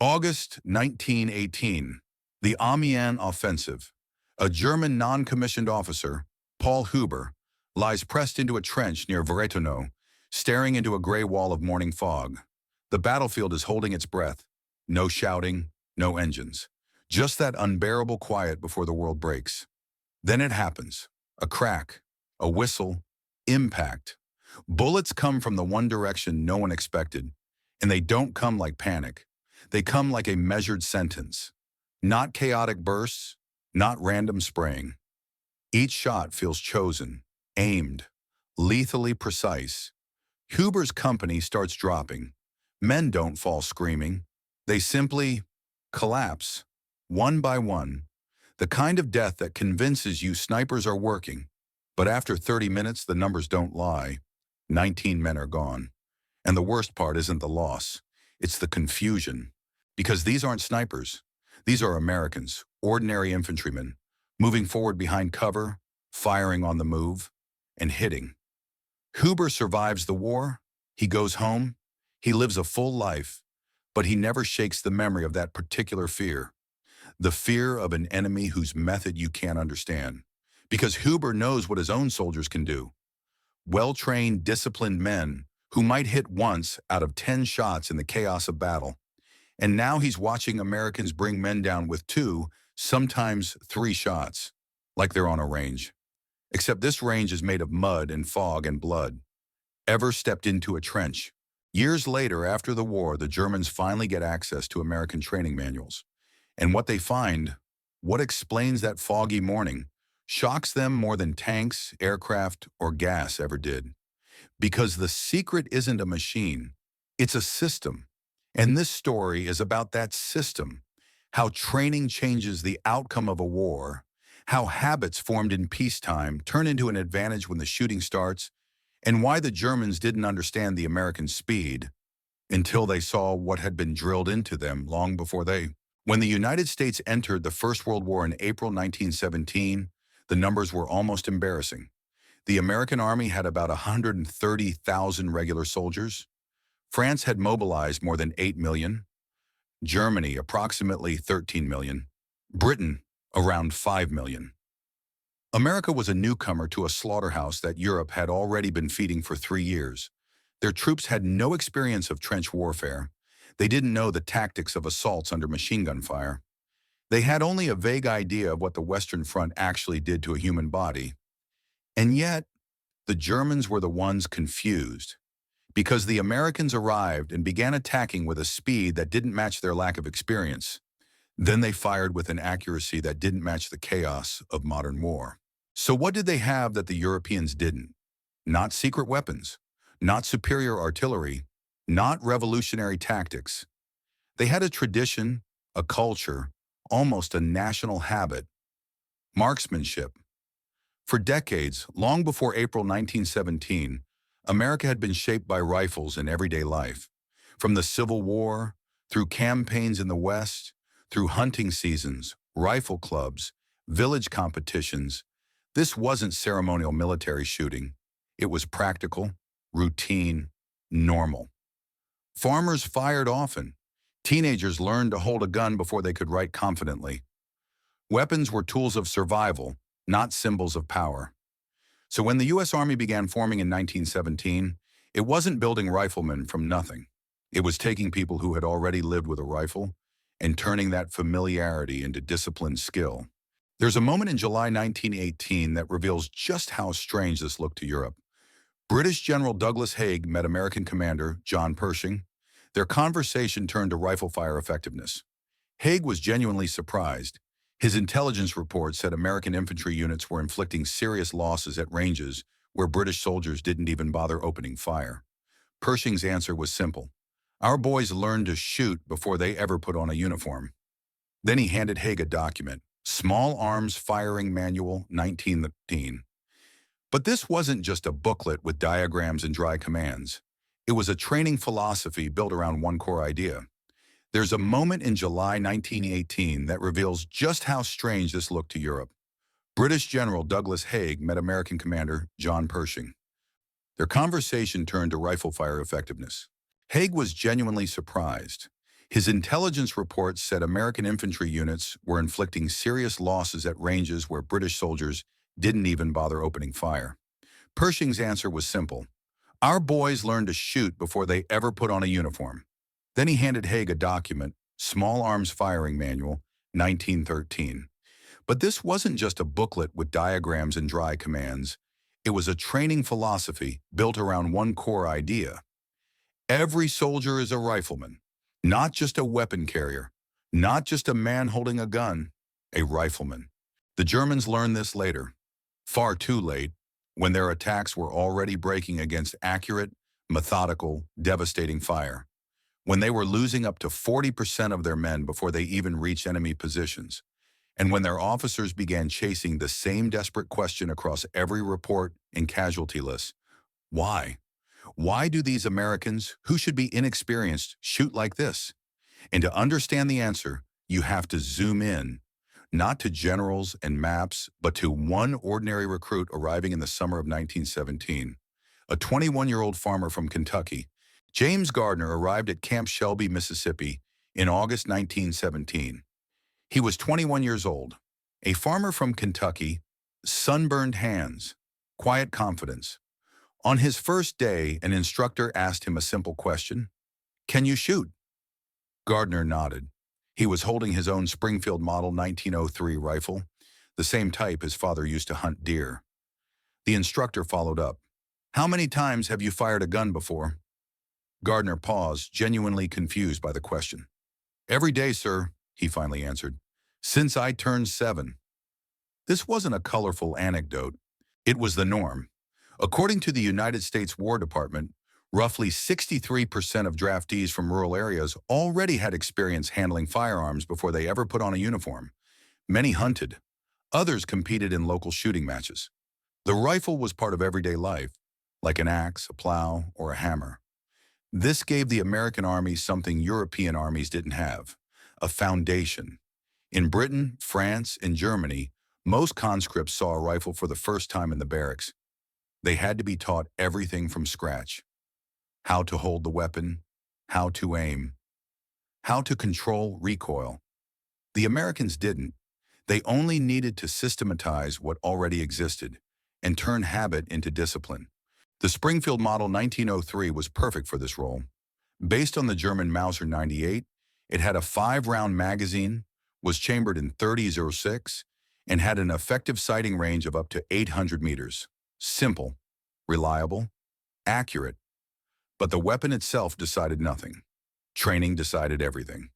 August 1918, the Amiens Offensive. A German non-commissioned officer, Paul Huber, lies pressed into a trench near Veretono, staring into a gray wall of morning fog. The battlefield is holding its breath. No shouting, no engines. Just that unbearable quiet before the world breaks. Then it happens. A crack, a whistle, impact. Bullets come from the one direction no one expected, and they don't come like panic. They come like a measured sentence. Not chaotic bursts, not random spraying. Each shot feels chosen, aimed, lethally precise. Huber's company starts dropping. Men don't fall screaming. They simply collapse, one by one. The kind of death that convinces you snipers are working. But after 30 minutes, the numbers don't lie. 19 men are gone. And the worst part isn't the loss. It's the confusion. Because these aren't snipers. These are Americans, ordinary infantrymen, moving forward behind cover, firing on the move, and hitting. Huber survives the war. He goes home. He lives a full life. But he never shakes the memory of that particular fear. The fear of an enemy whose method you can't understand. Because Huber knows what his own soldiers can do. Well-trained, disciplined men who might hit once out of 10 shots in the chaos of battle. And now he's watching Americans bring men down with 2, sometimes 3 shots, like they're on a range. Except this range is made of mud and fog and blood. Ever stepped into a trench? Years later, after the war, the Germans finally get access to American training manuals. And what they find, what explains that foggy morning, shocks them more than tanks, aircraft, or gas ever did. Because the secret isn't a machine, it's a system. And this story is about that system, how training changes the outcome of a war, how habits formed in peacetime turn into an advantage when the shooting starts, and why the Germans didn't understand the American speed until they saw what had been drilled into them long before they. When the United States entered the First World War in April 1917, the numbers were almost embarrassing. The American Army had about 130,000 regular soldiers. France had mobilized more than 8 million. Germany, approximately 13 million. Britain, around 5 million. America was a newcomer to a slaughterhouse that Europe had already been feeding for 3 years. Their troops had no experience of trench warfare. They didn't know the tactics of assaults under machine gun fire. They had only a vague idea of what the Western Front actually did to a human body. And yet, the Germans were the ones confused. Because the Americans arrived and began attacking with a speed that didn't match their lack of experience. Then they fired with an accuracy that didn't match the chaos of modern war. So what did they have that the Europeans didn't? Not secret weapons, not superior artillery, not revolutionary tactics. They had a tradition, a culture, almost a national habit: marksmanship. For decades, long before April 1917, America had been shaped by rifles in everyday life. From the Civil War, through campaigns in the West, through hunting seasons, rifle clubs, village competitions, this wasn't ceremonial military shooting. It was practical, routine, normal. Farmers fired often. Teenagers learned to hold a gun before they could write confidently. Weapons were tools of survival, not symbols of power. So when the U.S. Army began forming in 1917, it wasn't building riflemen from nothing. It was taking people who had already lived with a rifle and turning that familiarity into disciplined skill. There's a moment in July 1918 that reveals just how strange this looked to Europe. British General Douglas Haig met American Commander John Pershing. Their conversation turned to rifle fire effectiveness. Haig was genuinely surprised. His intelligence report said American infantry units were inflicting serious losses at ranges where British soldiers didn't even bother opening fire. Pershing's answer was simple: our boys learned to shoot before they ever put on a uniform. Then he handed Haig a document, Small Arms Firing Manual 1913. But this wasn't just a booklet with diagrams and dry commands. It was a training philosophy built around one core idea. There's a moment in July 1918 that reveals just how strange this looked to Europe. British General Douglas Haig met American Commander John Pershing. Their conversation turned to rifle fire effectiveness. Haig was genuinely surprised. His intelligence reports said American infantry units were inflicting serious losses at ranges where British soldiers didn't even bother opening fire. Pershing's answer was simple. Our boys learned to shoot before they ever put on a uniform. Then he handed Haig a document, Small Arms Firing Manual, 1913. But this wasn't just a booklet with diagrams and dry commands. It was a training philosophy built around one core idea. Every soldier is a rifleman, not just a weapon carrier, not just a man holding a gun, a rifleman. The Germans learned this later, far too late, when their attacks were already breaking against accurate, methodical, devastating fire, when they were losing up to 40% of their men before they even reached enemy positions, and when their officers began chasing the same desperate question across every report and casualty list. Why? Why do these Americans, who should be inexperienced, shoot like this? And to understand the answer, you have to zoom in, not to generals and maps, but to one ordinary recruit arriving in the summer of 1917. A 21-year-old farmer from Kentucky, James Gardner, arrived at Camp Shelby, Mississippi in August 1917. He was 21 years old, a farmer from Kentucky, sunburned hands, quiet confidence. On his first day, an instructor asked him a simple question. "Can you shoot?" Gardner nodded. He was holding his own Springfield Model 1903 rifle, the same type his father used to hunt deer. The instructor followed up. "How many times have you fired a gun before?" Gardner paused, genuinely confused by the question. "Every day, sir," he finally answered, "since I turned 7. This wasn't a colorful anecdote. It was the norm. According to the United States War Department, roughly 63% of draftees from rural areas already had experience handling firearms before they ever put on a uniform. Many hunted. Others competed in local shooting matches. The rifle was part of everyday life, like an axe, a plow, or a hammer. This gave the American army something European armies didn't have, a foundation. In Britain, France, and Germany, most conscripts saw a rifle for the first time in the barracks. They had to be taught everything from scratch. How to hold the weapon, how to aim, how to control recoil. The Americans didn't. They only needed to systematize what already existed and turn habit into discipline. The Springfield Model 1903 was perfect for this role. Based on the German Mauser 98, it had a 5-round magazine, was chambered in .30-06, and had an effective sighting range of up to 800 meters. Simple, reliable, accurate. But the weapon itself decided nothing. Training decided everything.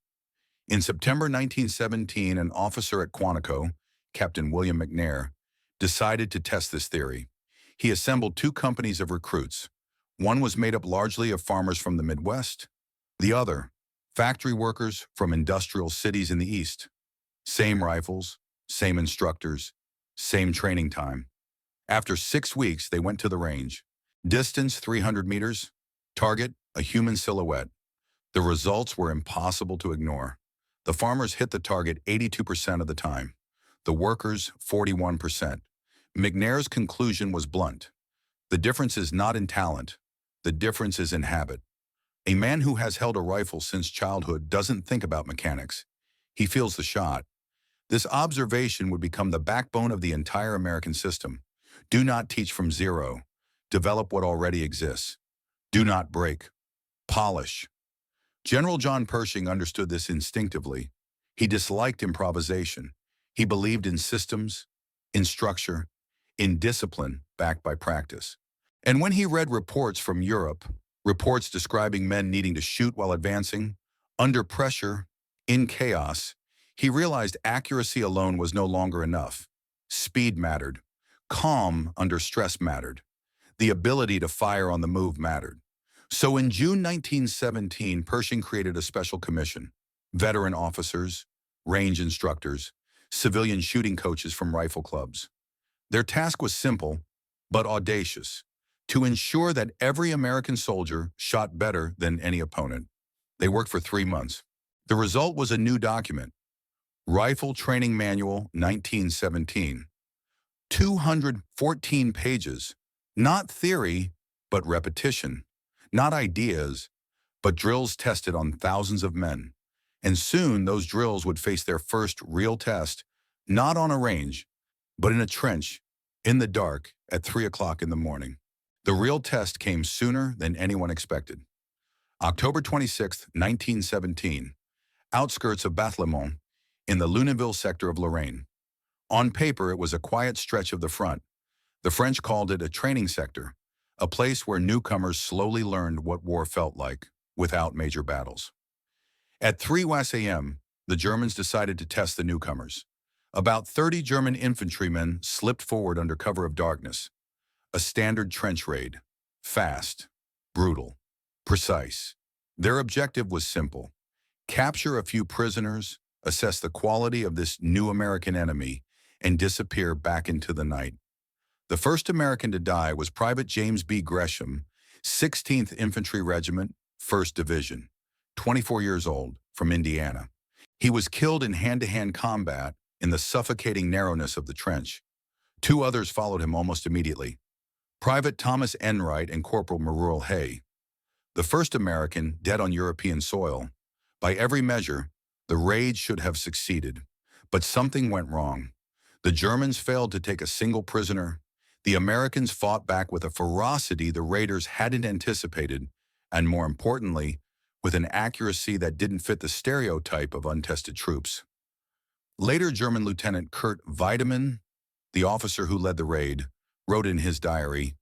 In September 1917, an officer at Quantico, Captain William McNair, decided to test this theory. He assembled 2 companies of recruits. One was made up largely of farmers from the Midwest. The other, factory workers from industrial cities in the East. Same rifles, same instructors, same training time. After 6 weeks, they went to the range. Distance 300 meters, target a human silhouette. The results were impossible to ignore. The farmers hit the target 82% of the time. The workers 41%. McNair's conclusion was blunt. The difference is not in talent. The difference is in habit. A man who has held a rifle since childhood doesn't think about mechanics. He feels the shot. This observation would become the backbone of the entire American system. Do not teach from zero. Develop what already exists. Do not break. Polish. General John Pershing understood this instinctively. He disliked improvisation. He believed in systems, in structure, in discipline backed by practice. And when he read reports from Europe, reports describing men needing to shoot while advancing, under pressure, in chaos, he realized accuracy alone was no longer enough. Speed mattered. Calm under stress mattered. The ability to fire on the move mattered. So in June 1917, Pershing created a special commission. Veteran officers, range instructors, civilian shooting coaches from rifle clubs. Their task was simple, but audacious, to ensure that every American soldier shot better than any opponent. They worked for 3 months. The result was a new document, Rifle Training Manual 1917. 214 pages, not theory, but repetition, not ideas, but drills tested on thousands of men. And soon those drills would face their first real test, not on a range, but in a trench, in the dark, at 3 o'clock in the morning. The real test came sooner than anyone expected. October 26, 1917, outskirts of Battlemont, in the Luneville sector of Lorraine. On paper, it was a quiet stretch of the front. The French called it a training sector, a place where newcomers slowly learned what war felt like, without major battles. At 3 a.m., the Germans decided to test the newcomers. About 30 German infantrymen slipped forward under cover of darkness. A standard trench raid. Fast, brutal, precise. Their objective was simple: capture a few prisoners, assess the quality of this new American enemy, and disappear back into the night. The first American to die was Private James B. Gresham, 16th Infantry Regiment, 1st Division, 24 years old, from Indiana. He was killed in hand-to-hand combat in the suffocating narrowness of the trench. Two others followed him almost immediately: Private Thomas Enright and Corporal Merle Hay. The first American dead on European soil. By every measure, the raid should have succeeded. But something went wrong. The Germans failed to take a single prisoner. The Americans fought back with a ferocity the raiders hadn't anticipated, and more importantly, with an accuracy that didn't fit the stereotype of untested troops. Later, German Lieutenant Kurt Wiedemann, the officer who led the raid, wrote in his diary,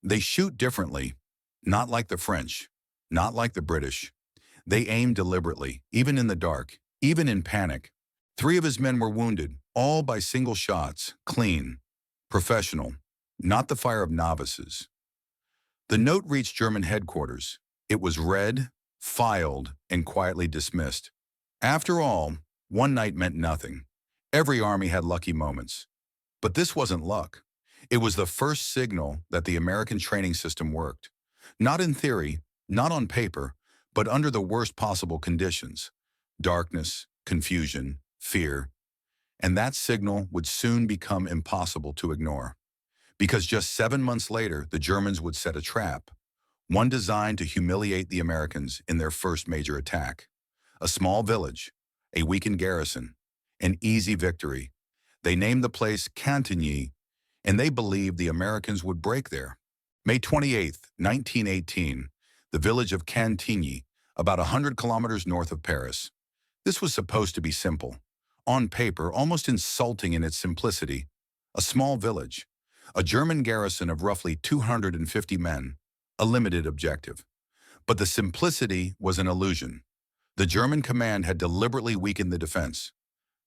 "They shoot differently, not like the French, not like the British. They aim deliberately, even in the dark, even in panic. 3 of his men were wounded, all by single shots, clean, professional, not the fire of novices." The note reached German headquarters. It was read, filed, and quietly dismissed. After all, one night meant nothing. Every army had lucky moments. But this wasn't luck. It was the first signal that the American training system worked. Not in theory, not on paper, but under the worst possible conditions: darkness, confusion, fear. And that signal would soon become impossible to ignore. Because just 7 months later, the Germans would set a trap, one designed to humiliate the Americans in their first major attack. A small village, a weakened garrison, an easy victory. They named the place Cantigny, and they believed the Americans would break there. May 28, 1918, the village of Cantigny, about 100 kilometers north of Paris. This was supposed to be simple. On paper, almost insulting in its simplicity. A small village, a German garrison of roughly 250 men, a limited objective. But the simplicity was an illusion. The German command had deliberately weakened the defense.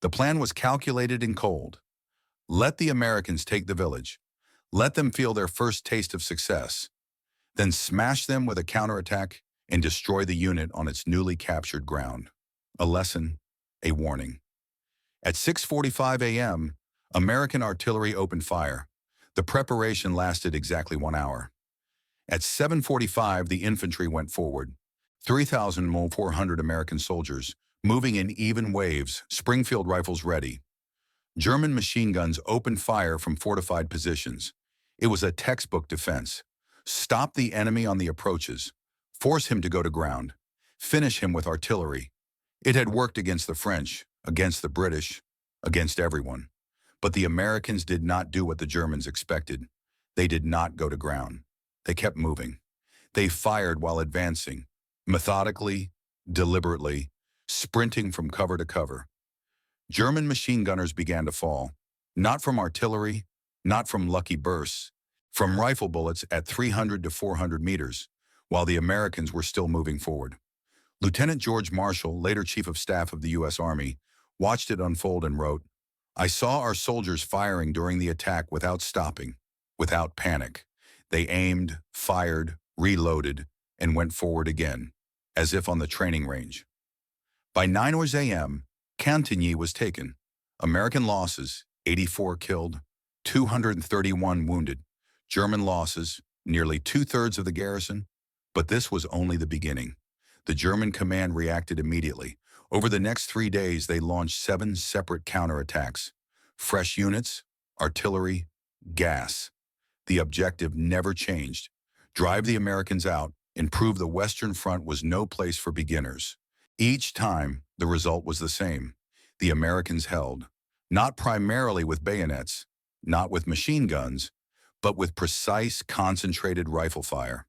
The plan was calculated and cold. Let the Americans take the village. Let them feel their first taste of success. Then smash them with a counterattack and destroy the unit on its newly captured ground. A lesson, a warning. At 6:45 a.m., American artillery opened fire. The preparation lasted exactly 1 hour. At 7:45, the infantry went forward. 3,400 American soldiers, moving in even waves, Springfield rifles ready. German machine guns opened fire from fortified positions. It was a textbook defense. Stop the enemy on the approaches. Force him to go to ground. Finish him with artillery. It had worked against the French, against the British, against everyone. But the Americans did not do what the Germans expected. They did not go to ground. They kept moving. They fired while advancing, methodically, deliberately, sprinting from cover to cover. German machine gunners began to fall, not from artillery, not from lucky bursts, from rifle bullets at 300 to 400 meters, while the Americans were still moving forward. Lieutenant George Marshall, later Chief of Staff of the U.S. Army, watched it unfold and wrote, "I saw our soldiers firing during the attack without stopping, without panic. They aimed, fired, reloaded, and went forward again, as if on the training range." By 9 a.m., Cantigny was taken. American losses, 84 killed, 231 wounded. German losses, nearly 2/3 of the garrison. But this was only the beginning. The German command reacted immediately. Over the next 3 days, they launched 7 separate counterattacks. Fresh units, artillery, gas. The objective never changed: drive the Americans out and prove the Western Front was no place for beginners. Each time, the result was the same. The Americans held, not primarily with bayonets, not with machine guns, but with precise, concentrated rifle fire.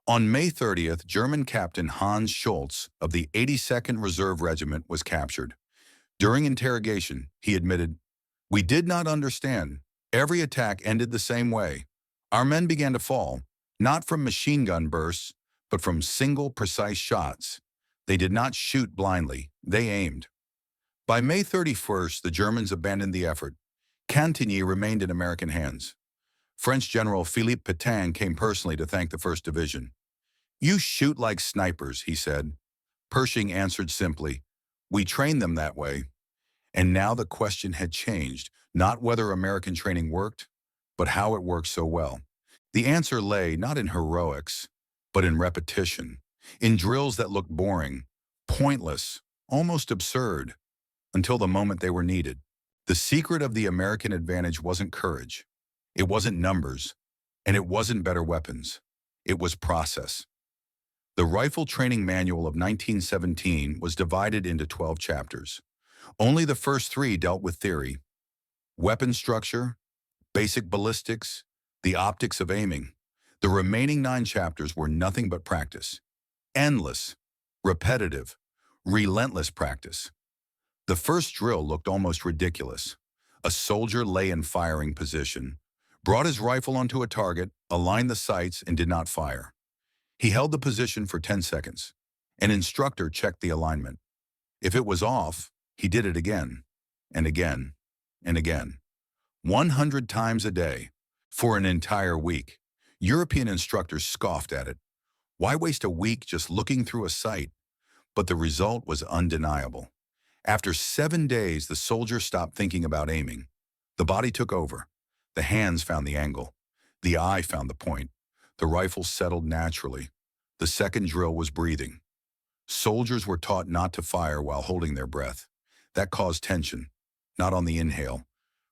On May 30th, German Captain Hans Schultz of the 82nd Reserve Regiment was captured. During interrogation, he admitted, "We did not understand. Every attack ended the same way. Our men began to fall, not from machine gun bursts, but from single, precise shots. They did not shoot blindly. They aimed." By May 31st, the Germans abandoned the effort. Cantigny remained in American hands. French General Philippe Pétain came personally to thank the 1st Division. "You shoot like snipers," he said. Pershing answered simply, "We trained them that way." And now the question had changed, not whether American training worked, but how it worked so well. The answer lay not in heroics, but in repetition, in drills that looked boring, pointless, almost absurd, until the moment they were needed. The secret of the American advantage wasn't courage, it wasn't numbers, and it wasn't better weapons. It was process. The Rifle Training Manual of 1917 was divided into 12 chapters. Only the first 3 dealt with theory: weapon structure, basic ballistics, the optics of aiming. The remaining 9 chapters were nothing but practice. Endless, repetitive, relentless practice. The first drill looked almost ridiculous. A soldier lay in firing position, brought his rifle onto a target, aligned the sights, and did not fire. He held the position for 10 seconds. An instructor checked the alignment. If it was off, he did it again, and again, and again. 100 times a day, for an entire week. European instructors scoffed at it. Why waste a week just looking through a sight? But the result was undeniable. After 7 days, the soldier stopped thinking about aiming. The body took over. The hands found the angle. The eye found the point. The rifle settled naturally. The second drill was breathing. Soldiers were taught not to fire while holding their breath. That caused tension, not on the inhale,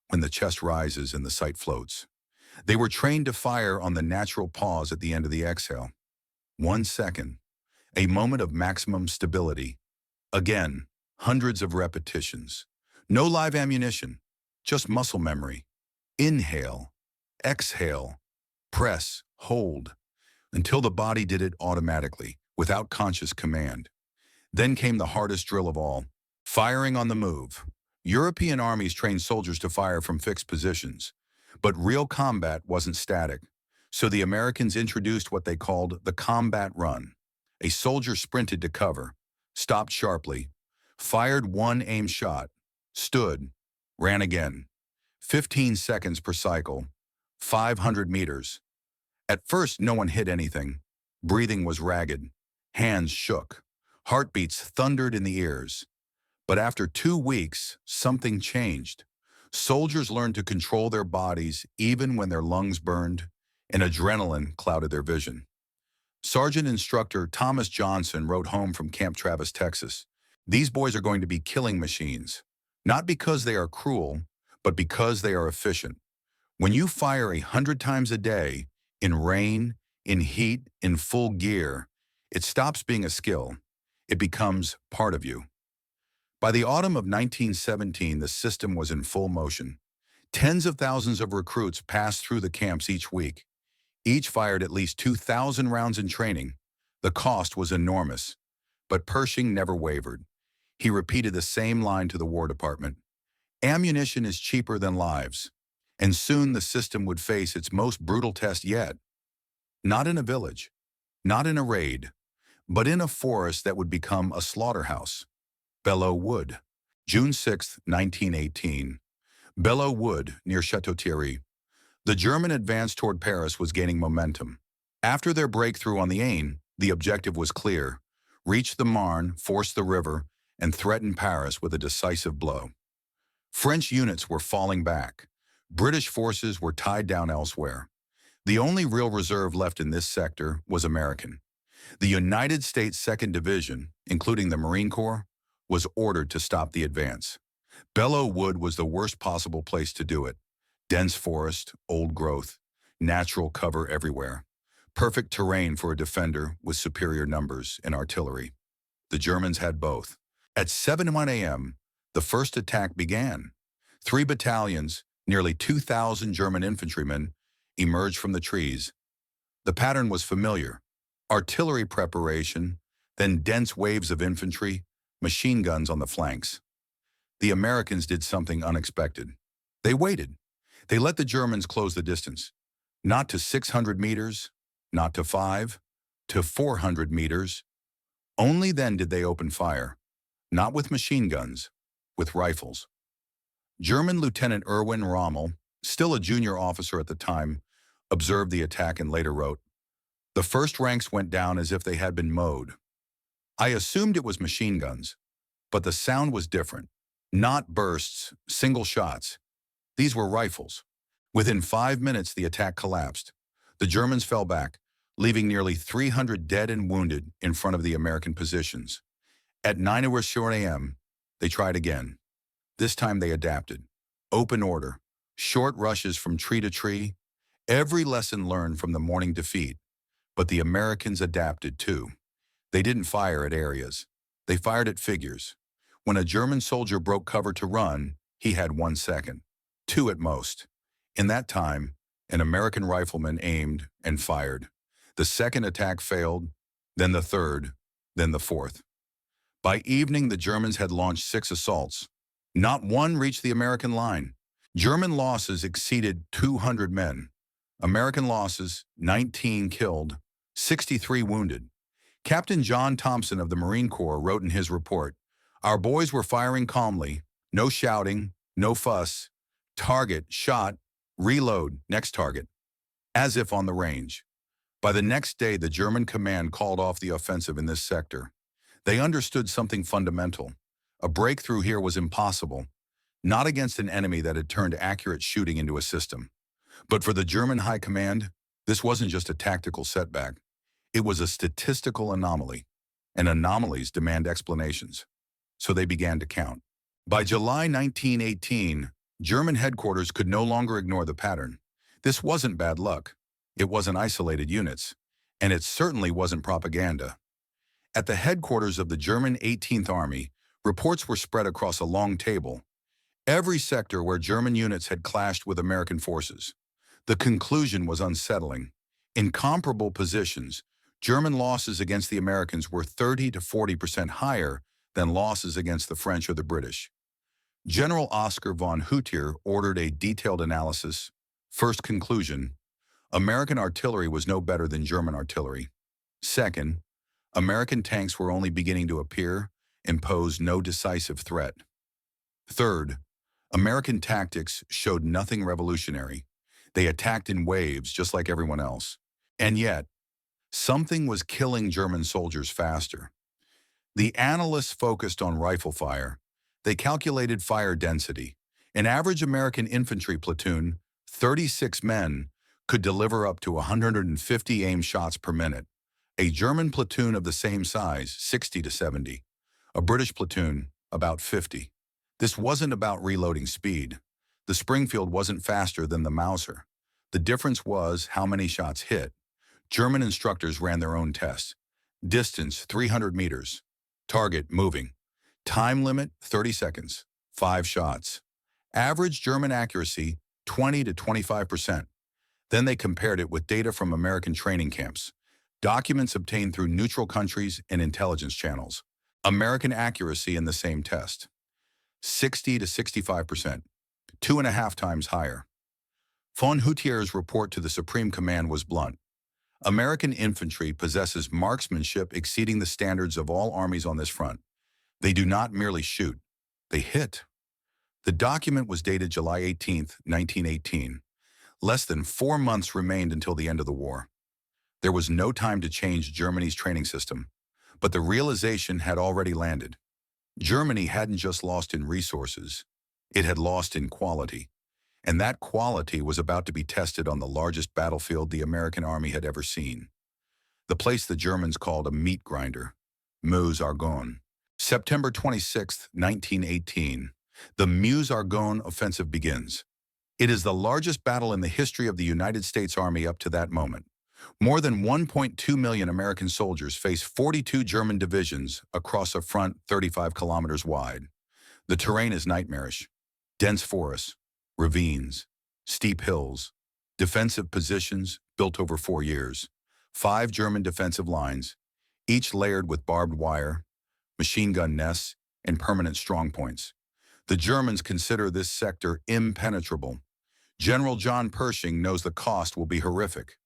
when the chest rises and the sight floats. They were trained to fire on the natural pause at the end of the exhale. 1 second, a moment of maximum stability. Again, hundreds of repetitions. No live ammunition, just muscle memory. Inhale, exhale, press, hold, until the body did it automatically, without conscious command. Then came the hardest drill of all, firing on the move. European armies trained soldiers to fire from fixed positions, but real combat wasn't static. So the Americans introduced what they called the combat run. A soldier sprinted to cover, stopped sharply, fired one aim shot, stood, ran again. 15 seconds per cycle, 500 meters. At first, no one hit anything. Breathing was ragged. Hands shook. Heartbeats thundered in the ears. But after 2 weeks, something changed. Soldiers learned to control their bodies even when their lungs burned, and adrenaline clouded their vision. Sergeant Instructor Thomas Johnson wrote home from Camp Travis, Texas, "These boys are going to be killing machines, not because they are cruel, but because they are efficient. When you fire 100 times a day, in rain, in heat, in full gear, it stops being a skill. It becomes part of you." By the autumn of 1917, the system was in full motion. Tens of thousands of recruits passed through the camps each week. Each fired at least 2,000 rounds in training. The cost was enormous, but Pershing never wavered. He repeated the same line to the War Department: "Ammunition is cheaper than lives." And soon the system would face its most brutal test yet. Not in a village, not in a raid, but in a forest that would become a slaughterhouse. Belleau Wood, June 6, 1918. Belleau Wood, near Château-Thierry. The German advance toward Paris was gaining momentum. After their breakthrough on the Aisne, the objective was clear: reach the Marne, force the river, and threaten Paris with a decisive blow. French units were falling back. British forces were tied down elsewhere. The only real reserve left in this sector was American. The United States 2nd Division, including the Marine Corps, was ordered to stop the advance. Belleau Wood was the worst possible place to do it. Dense forest, old growth, natural cover everywhere. Perfect terrain for a defender with superior numbers and artillery. The Germans had both. At 7:01 a.m., the first attack began. 3 battalions, nearly 2,000 German infantrymen, emerged from the trees. The pattern was familiar. Artillery preparation, then dense waves of infantry, machine guns on the flanks. The Americans did something unexpected. They waited. They let the Germans close the distance. Not to 600 meters, not to 5, to 400 meters. Only then did they open fire. Not with machine guns, with rifles. German Lieutenant Erwin Rommel, still a junior officer at the time, observed the attack and later wrote, "The first ranks went down as if they had been mowed. I assumed it was machine guns, but the sound was different. Not bursts, single shots. These were rifles. Within 5 minutes, the attack collapsed. The Germans fell back, leaving nearly 300 dead and wounded in front of the American positions. At 9:00 a.m., they tried again. This time they adapted. Open order, short rushes from tree to tree, every lesson learned from the morning defeat. But the Americans adapted too. They didn't fire at areas. They fired at figures. When a German soldier broke cover to run, he had 1 second, 2 at most. In that time, an American rifleman aimed and fired. The second attack failed, then the third, then the fourth. By evening, the Germans had launched 6 assaults. Not one reached the American line. German losses exceeded 200 men. American losses, 19 killed, 63 wounded. Captain John Thompson of the Marine Corps wrote in his report, "Our boys were firing calmly, no shouting, no fuss, target, shot, reload, next target, as if on the range." By the next day, the German command called off the offensive in this sector. They understood something fundamental. A breakthrough here was impossible, not against an enemy that had turned accurate shooting into a system. But for the German high command, this wasn't just a tactical setback. It was a statistical anomaly, and anomalies demand explanations. So they began to count. By July 1918, German headquarters could no longer ignore the pattern. This wasn't bad luck. It wasn't isolated units, and it certainly wasn't propaganda. At the headquarters of the German 18th Army, reports were spread across a long table, every sector where German units had clashed with American forces. The conclusion was unsettling. In comparable positions, German losses against the Americans were 30 to 40% higher than losses against the French or the British. General Oskar von Hutier ordered a detailed analysis. First conclusion: American artillery was no better than German artillery. Second, American tanks were only beginning to appear and posed no decisive threat. Third, American tactics showed nothing revolutionary. They attacked in waves just like everyone else. And yet, something was killing German soldiers faster. The analysts focused on rifle fire. They calculated fire density. An average American infantry platoon, 36 men, could deliver up to 150 aim shots per minute. A German platoon of the same size, 60 to 70. A British platoon, about 50. This wasn't about reloading speed. The Springfield wasn't faster than the Mauser. The difference was how many shots hit. German instructors ran their own tests. Distance, 300 meters. Target, moving. Time limit, 30 seconds. 5 shots. Average German accuracy, 20 to 25%. Then they compared it with data from American training camps, documents obtained through neutral countries and intelligence channels. American accuracy in the same test, 60 to 65%, 2.5 times higher. Von Hutier's report to the Supreme Command was blunt. American infantry possesses marksmanship exceeding the standards of all armies on this front. They do not merely shoot, they hit. The document was dated July 18, 1918. Less than 4 months remained until the end of the war. There was no time to change Germany's training system, but the realization had already landed. Germany hadn't just lost in resources, it had lost in quality. And that quality was about to be tested on the largest battlefield the American army had ever seen. The place the Germans called a meat grinder, Meuse-Argonne. September 26, 1918, the Meuse-Argonne offensive begins. It is the largest battle in the history of the United States Army up to that moment. More than 1.2 million American soldiers face 42 German divisions across a front 35 kilometers wide. The terrain is nightmarish. Dense forests, ravines, steep hills, defensive positions built over 4 years, 5 German defensive lines, each layered with barbed wire, machine gun nests, and permanent strongpoints. The Germans consider this sector impenetrable. General John Pershing knows the cost will be horrific.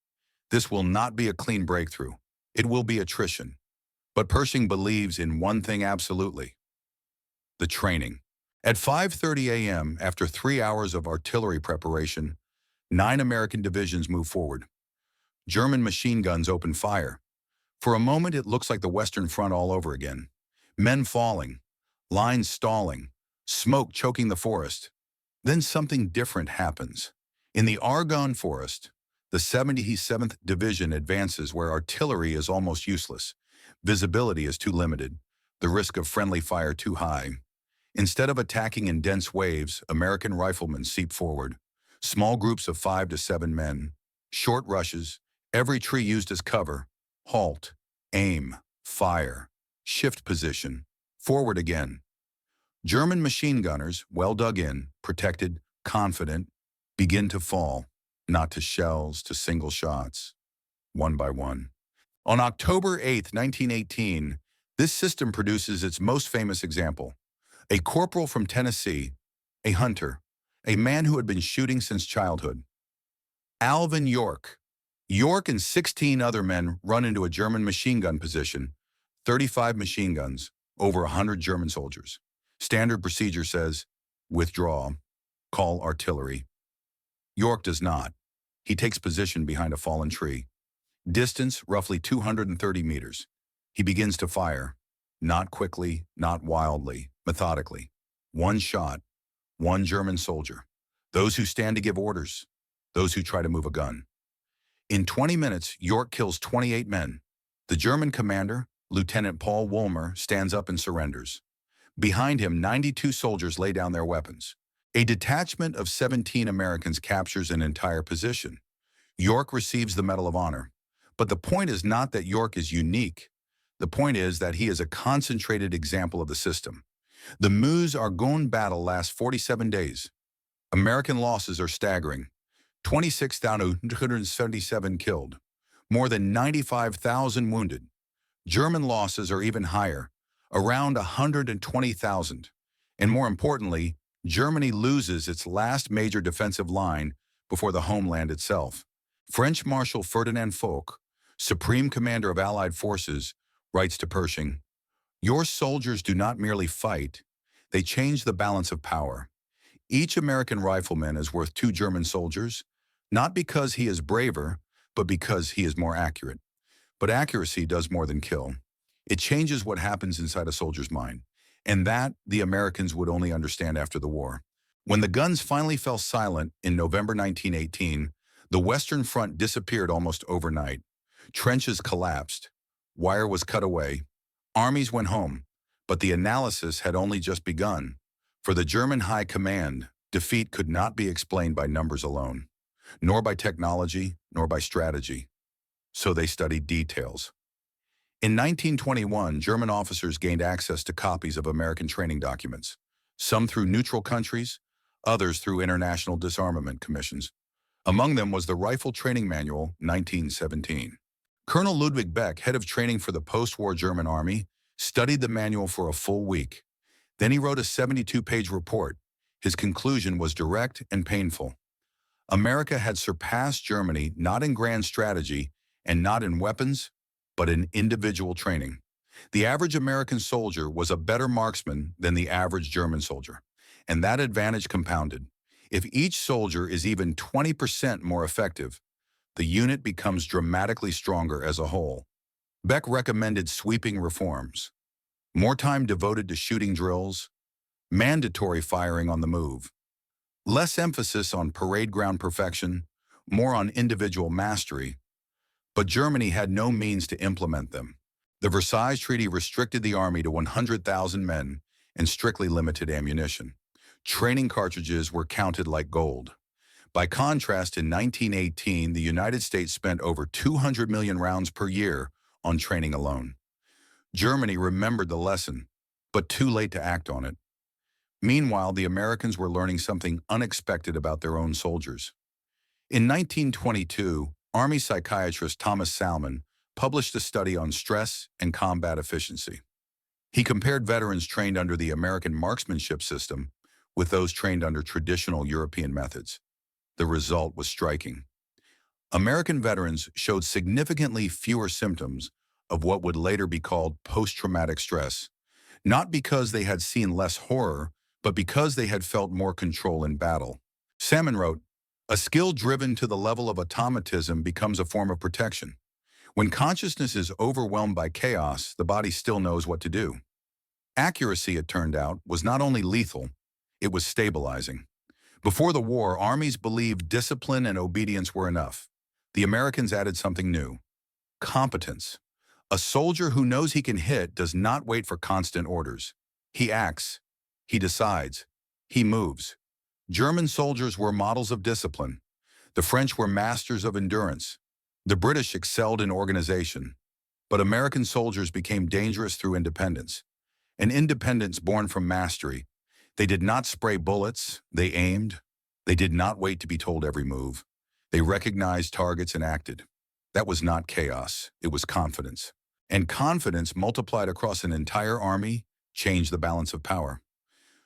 This will not be a clean breakthrough. It will be attrition. But Pershing believes in one thing absolutely: the training. At 5:30 a.m., after 3 hours of artillery preparation, 9 American divisions move forward. German machine guns open fire. For a moment, it looks like the Western Front all over again. Men falling, lines stalling, smoke choking the forest. Then something different happens. In the Argonne Forest, the 77th Division advances where artillery is almost useless. Visibility is too limited, the risk of friendly fire too high. Instead of attacking in dense waves, American riflemen seep forward. Small groups of 5 to 7 men. Short rushes, every tree used as cover. Halt, aim, fire, shift position, forward again. German machine gunners, well dug in, protected, confident, begin to fall, not to shells, to single shots, one by one. On October 8, 1918, this system produces its most famous example. A corporal from Tennessee, a hunter, a man who had been shooting since childhood. Alvin York. York and 16 other men run into a German machine gun position, 35 machine guns, over 100 German soldiers. Standard procedure says, withdraw, call artillery. York does not. He takes position behind a fallen tree. Distance, roughly 230 meters. He begins to fire. Not quickly, not wildly, methodically. One shot, one German soldier. Those who stand to give orders, those who try to move a gun. In 20 minutes, York kills 28 men. The German commander, Lieutenant Paul Wollmer, stands up and surrenders. Behind him, 92 soldiers lay down their weapons. A detachment of 17 Americans captures an entire position. York receives the Medal of Honor. But the point is not that York is unique. The point is that he is a concentrated example of the system. The Meuse-Argonne battle lasts 47 days. American losses are staggering. 26,277 killed. More than 95,000 wounded. German losses are even higher, around 120,000. And more importantly, Germany loses its last major defensive line before the homeland itself. French Marshal Ferdinand Foch, Supreme Commander of Allied Forces, writes to Pershing, "Your soldiers do not merely fight, they change the balance of power. Each American rifleman is worth 2 German soldiers, not because he is braver, but because he is more accurate." But accuracy does more than kill. It changes what happens inside a soldier's mind, and that the Americans would only understand after the war. When the guns finally fell silent in November 1918, the Western Front disappeared almost overnight. Trenches collapsed. Wire was cut away. Armies went home. But the analysis had only just begun. For the German High Command, defeat could not be explained by numbers alone, nor by technology, nor by strategy. So they studied details. In 1921, German officers gained access to copies of American training documents, some through neutral countries, others through international disarmament commissions. Among them was the Rifle Training Manual, 1917. Colonel Ludwig Beck, head of training for the post-war German army, studied the manual for a full week. Then he wrote a 72-page report. His conclusion was direct and painful. America had surpassed Germany not in grand strategy and not in weapons, but in individual training. The average American soldier was a better marksman than the average German soldier, and that advantage compounded. If each soldier is even 20% more effective, the unit becomes dramatically stronger as a whole. Beck recommended sweeping reforms. More time devoted to shooting drills, mandatory firing on the move, less emphasis on parade ground perfection, more on individual mastery. But Germany had no means to implement them. The Versailles Treaty restricted the army to 100,000 men and strictly limited ammunition. Training cartridges were counted like gold. By contrast, in 1918, the United States spent over 200 million rounds per year on training alone. Germany remembered the lesson, but too late to act on it. Meanwhile, the Americans were learning something unexpected about their own soldiers. In 1922, Army psychiatrist Thomas Salmon published a study on stress and combat efficiency. He compared veterans trained under the American marksmanship system with those trained under traditional European methods. The result was striking. American veterans showed significantly fewer symptoms of what would later be called post-traumatic stress, not because they had seen less horror, but because they had felt more control in battle. Salmon wrote, "A skill driven to the level of automatism becomes a form of protection. When consciousness is overwhelmed by chaos, the body still knows what to do." Accuracy, it turned out, was not only lethal, it was stabilizing. Before the war, armies believed discipline and obedience were enough. The Americans added something new: competence. A soldier who knows he can hit does not wait for constant orders. He acts, he decides, he moves. German soldiers were models of discipline. The French were masters of endurance. The British excelled in organization. But American soldiers became dangerous through independence. An independence born from mastery. They did not spray bullets, they aimed. They did not wait to be told every move. They recognized targets and acted. That was not chaos, it was confidence. And confidence multiplied across an entire army changed the balance of power.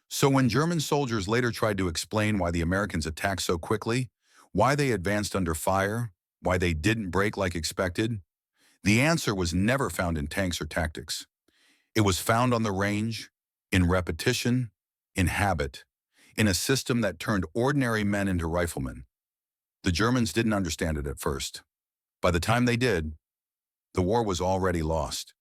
So when German soldiers later tried to explain why the Americans attacked so quickly, why they advanced under fire, why they didn't break like expected, the answer was never found in tanks or tactics. It was found on the range, in repetition, in habit, in a system that turned ordinary men into riflemen. The Germans didn't understand it at first. By the time they did, the war was already lost.